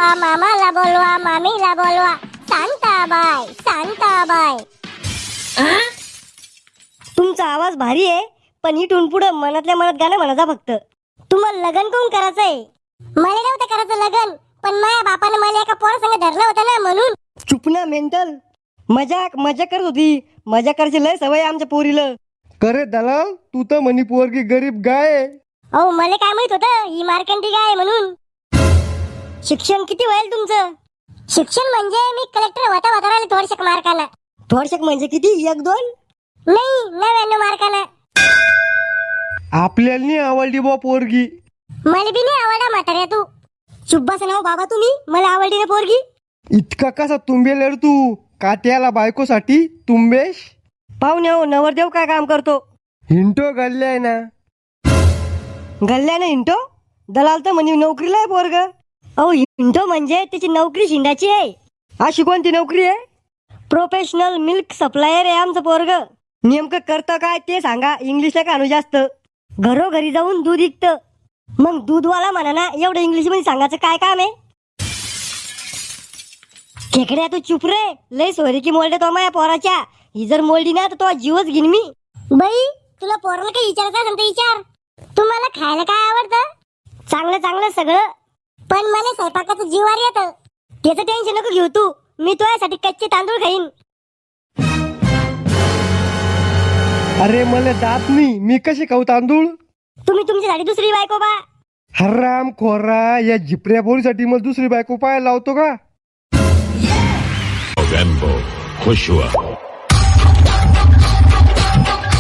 मामाला बोलवा, मामीला बोलवा, शांताबाई. तुमचा आवाज भारी आहे, पण इथून पुढे मनातल्या मनात गाणं म्हणायचा फक्त. तुम्हाला लग्न कोण करायचंय? मला नव्हतं करायचं लग्न, पण माझ्या बापाने मला एका पोरासंग धरलं होतं ना, म्हणून. चुप ना मेंटल. मजा करत होती. मजा करायची लय सवय आमच्या पोरीला. करे दलाल, तू तर म्हणी पोरगी गरीब गाय आहे. अहो मला काय माहित होतं ही मार्कंडी गाय म्हणून. शिक्षण किती होईल तुमचं? शिक्षण म्हणजे मी कलेक्टर होता राहिले थोडशक मार्काला. थोडशक म्हणजे किती? 1-2 नाही, 99 मार्काला. आपल्याला नाही आवडली बा पोरगी. मला बी नाही आवडा म्हाताऱ्या तू. चुप बसा ना हो बाबा तुम्ही. मला आवडली ना पोरगी. इतका कसा तुंबेल रे तू? काट्याला बायकोसाठी तुंबेश? पाहुणे हो, नवरदेव काय काम करतो? हिंटो गल्ल्या ना. गल्ल्याने हिंटो? दलाल तर म्हणे नोकरीला आहे पोरग. अहो हिंटो म्हणजे त्याची नोकरी शिंदाची आहे. अशी कोणती नोकरी आहे? प्रोफेशनल मिल्क सप्लायर आहे आमचं पोरग. नेमकं करतं काय ते सांगा. इंग्लिशला कानू जास्त. घरोघरी जाऊन दूध विकतं. मग दूधवाला म्हणा ना, एवढं इंग्लिश मध्ये सांगायचं काय काम आहे? खेकड्या तू चुप रे. लय सोयरी की मोल्ड तो माझ्या पोराच्या. ही जर मोलडी ना तर तो जीवच घेईन मी. बाई तुला पोराला काही विचारायचं असेल तर विचार. तुम्हाला खायला काय आवडतं? चांगलं चांगलं सगळं, पण मला स्वयंपाकाचं जीवार येतं. त्याचं टेन्शन नको घेऊ तू. मी तुझ्यासाठी कच्चे तांदूळ खाईन. अरे मला दात नाही, मी कशी खाऊ तांदूळ? तुम्ही तुमच्यासाठी दुसरी बायको बा. हराम खोरा, या झिपऱ्या पोरीसाठी मला दुसरी बायको पाहायला लावतो का? November, खुश हुआ.